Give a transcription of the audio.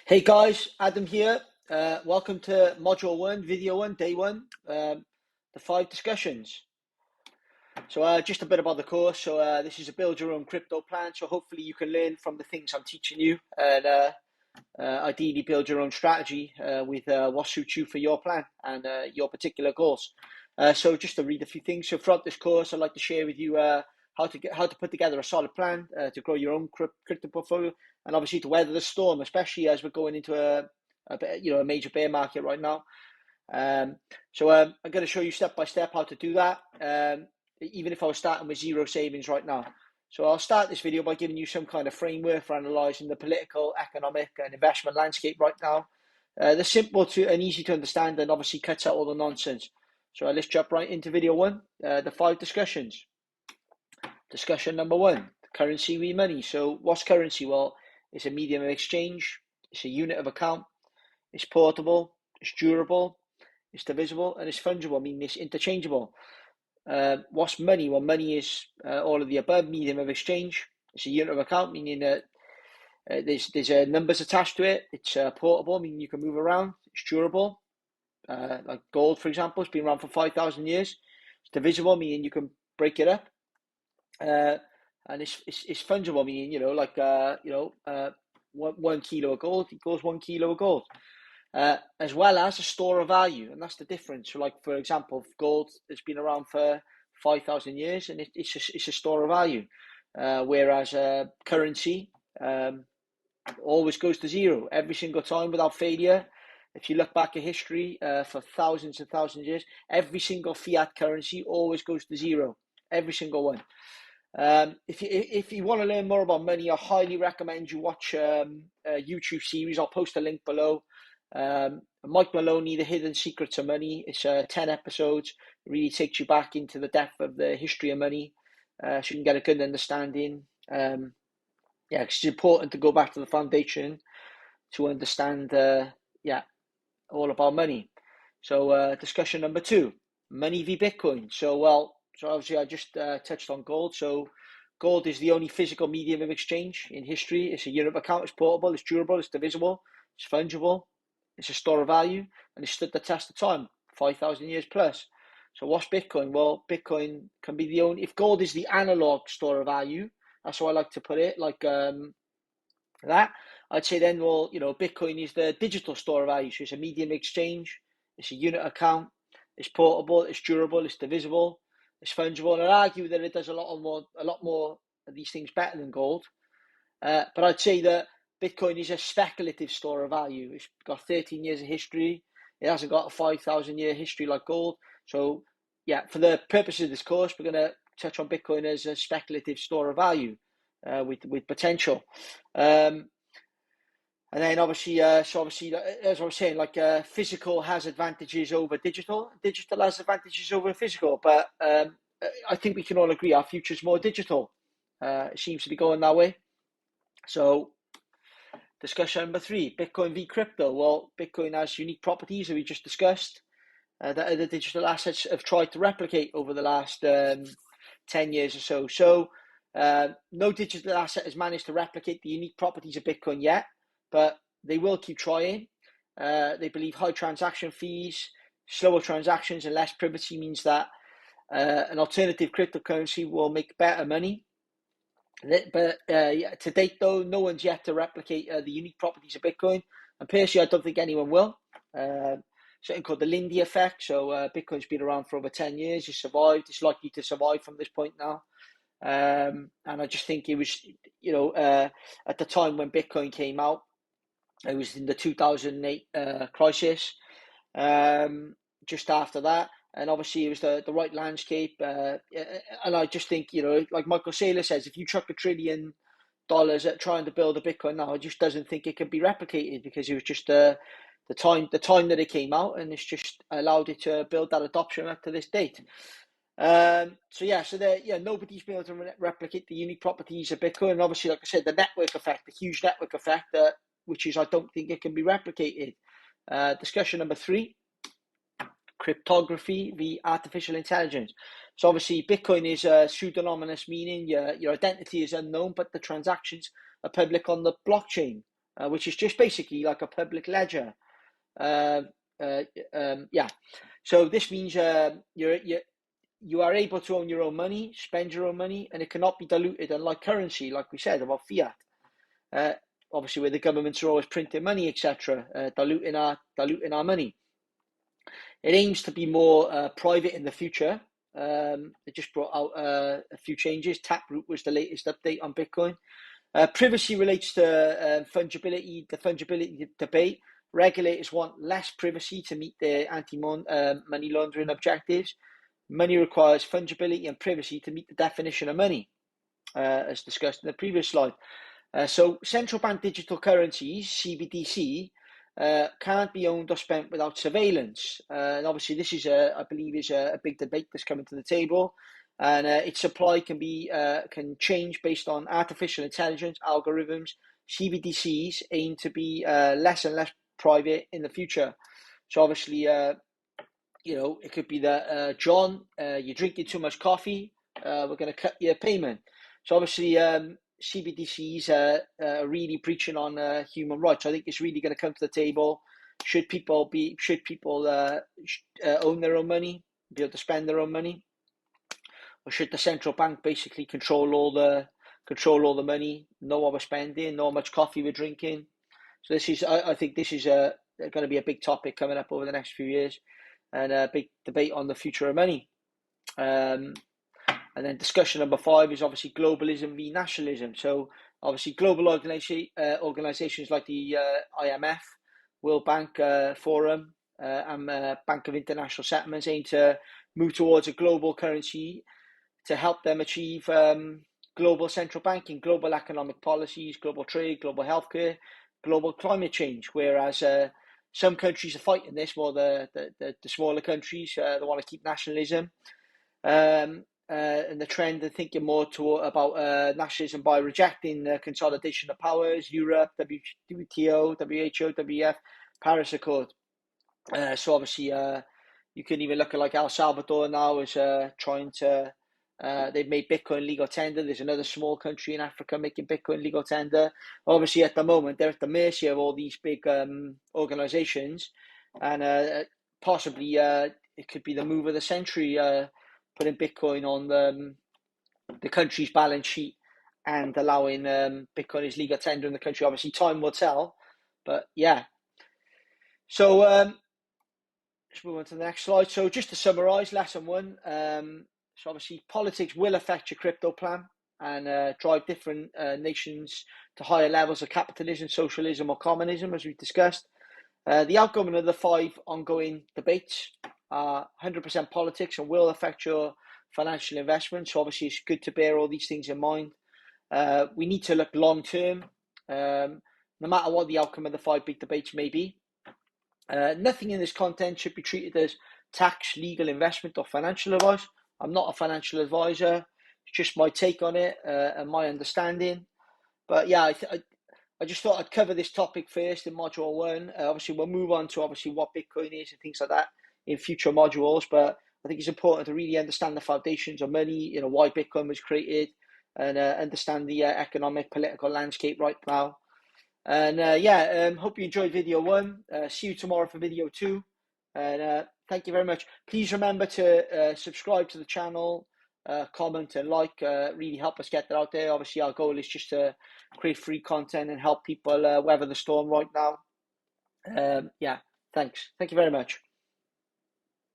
Hey guys, Adam here. Welcome to Module 1, Video 1, Day 1, the 5 discussions. So just a bit about the course. So this is a build your own crypto plan. So hopefully you can learn from the things I'm teaching you and ideally build your own strategy with what suits you for your plan and your particular goals. So just to read a few things. So throughout this course, I'd like to share with you how to put together a solid plan to grow your own crypto portfolio, and obviously to weather the storm, especially as we're going into a major bear market right now. So I'm going to show you step by step how to do that, even if I was starting with zero savings right now. So I'll start this video by giving you some kind of framework for analysing the political, economic and investment landscape right now. They're simple to and easy to understand, and obviously cuts out all the nonsense. So let's jump right into video 1, the 5 discussions. Discussion number 1, currency v money. So what's currency? Well, it's a medium of exchange, it's a unit of account, it's portable, it's durable, it's divisible, and it's fungible, meaning it's interchangeable. What's money? Well, money is all of the above, medium of exchange. It's a unit of account, meaning that there's numbers attached to it. It's portable, meaning you can move around. It's durable, like gold, for example. It's been around for 5,000 years. It's divisible, meaning you can break it up. And it's fungible, meaning, like 1 kilo of gold equals 1 kilo of gold. As well as a store of value, and that's the difference. So, like for example, gold has been around for 5,000 years, and it's a store of value, whereas currency always goes to zero every single time without failure. If you look back at history for thousands and thousands of years, every single fiat currency always goes to zero, every single one. If you want to learn more about money, I highly recommend you watch a YouTube series. I'll post a link below. Mike Maloney, The Hidden Secrets of Money. It's 10 episodes. It really takes you back into the depth of the history of money, so you can get a good understanding. It's important to go back to the foundation to understand all about money. So discussion number 2, money v Bitcoin. So obviously I just touched on gold. So gold is the only physical medium of exchange in history. It's a unit of account, it's portable, it's durable, it's divisible, it's fungible, it's a store of value, and it's stood the test of time, 5,000 years plus. So what's Bitcoin? Well, Bitcoin can be the only, if gold is the analog store of value, that's how I like to put it, like that, I'd say then, well, Bitcoin is the digital store of value. So it's a medium exchange, it's a unit account, it's portable, it's durable, it's divisible, it's fungible, and I'd argue that it does a lot more of these things better than gold. But I'd say that Bitcoin is a speculative store of value. It's got 13 years of history. It hasn't got a 5,000 year history like gold. So for the purposes of this course, we're going to touch on Bitcoin as a speculative store of value with potential. And then obviously, as I was saying, physical has advantages over digital. Digital has advantages over physical, but I think we can all agree our future's more digital. It seems to be going that way. So discussion number 3, Bitcoin v crypto. Well, Bitcoin has unique properties that we just discussed that other digital assets have tried to replicate over the last 10 years or so. So no digital asset has managed to replicate the unique properties of Bitcoin yet, but they will keep trying. They believe high transaction fees, slower transactions and less privacy means that an alternative cryptocurrency will make better money. But to date, though, no one's yet to replicate the unique properties of Bitcoin. And personally, I don't think anyone will. Something called the Lindy effect. So Bitcoin's been around for over 10 years. It's survived. It's likely to survive from this point now. And I just think it was, at the time when Bitcoin came out, it was in the 2008 crisis. Just after that. And obviously it was the right landscape. And I just think, like Michael Saylor says, if you chuck $1 trillion at trying to build a Bitcoin now, it just doesn't think it can be replicated, because it was just the time that it came out, and it's just allowed it to build that adoption up to this date. Nobody's been able to replicate the unique properties of Bitcoin. And obviously, like I said, the network effect, the huge network effect, which is, I don't think it can be replicated. Discussion number 3, cryptography v artificial intelligence. So obviously Bitcoin is pseudonymous, meaning your identity is unknown, but the transactions are public on the blockchain. which is just basically like a public ledger. Yeah. So this means you are able to own your own money, spend your own money, and it cannot be diluted, unlike currency, like we said about fiat. Obviously, where the governments are always printing money, etc., diluting our money. It aims to be more private in the future. It just brought out a few changes. Taproot was the latest update on Bitcoin. Privacy relates to fungibility, the fungibility debate. Regulators want less privacy to meet their anti-money laundering objectives. Money requires fungibility and privacy to meet the definition of money, as discussed in the previous slide. So central bank digital currencies, CBDC, can't be owned or spent without surveillance. And obviously this is, I believe, is a big debate that's coming to the table. And its supply can change based on artificial intelligence algorithms. CBDCs aim to be less and less private in the future. So obviously, it could be that, John, you're drinking too much coffee, we're going to cut your payment. So obviously, CBDCs are really preaching on human rights. I think it's really going to come to the table. Should people own their own money, be able to spend their own money, or should the central bank basically control all the money, know what we're spending, know how much coffee we're drinking? So I think this is going to be a big topic coming up over the next few years, and a big debate on the future of money. And then discussion number 5 is obviously globalism v nationalism. So obviously global organizations like the IMF, World Bank Forum, and Bank of International Settlements aim to move towards a global currency to help them achieve global central banking, global economic policies, global trade, global healthcare, global climate change. Whereas some countries are fighting this, more the smaller countries, they want to keep nationalism. And the trend of thinking more about nationalism by rejecting the consolidation of powers, Europe, WTO, WHO, WEF, Paris Accord. So obviously, you can even look at like El Salvador now is trying to, they've made Bitcoin legal tender. There's another small country in Africa making Bitcoin legal tender. Obviously, at the moment, they're at the mercy of all these big organizations, and possibly it could be the move of the century, putting Bitcoin on the country's balance sheet and allowing Bitcoin as legal tender in the country. Obviously, time will tell, but yeah. So let's move on to the next slide. So just to summarize, lesson 1. So obviously, politics will affect your crypto plan and drive different nations to higher levels of capitalism, socialism, or communism, as we've discussed. The outcome of the 5 ongoing debates are 100% politics and will affect your financial investments. So obviously, it's good to bear all these things in mind. We need to look long term, no matter what the outcome of the 5 big debates may be. Nothing in this content should be treated as tax, legal, investment, or financial advice. I'm not a financial advisor. It's just my take on it and my understanding. But yeah, I just thought I'd cover this topic first in module 1. Obviously, we'll move on to obviously what Bitcoin is and things like that in future modules. But I think it's important to really understand the foundations of money, why Bitcoin was created, and understand the economic, political landscape right now. And hope you enjoyed video 1. See you tomorrow for video 2. And thank you very much. Please remember to subscribe to the channel, comment and like, really help us get that out there. Obviously, our goal is just to create free content and help people weather the storm right now. Thanks. Thank you very much.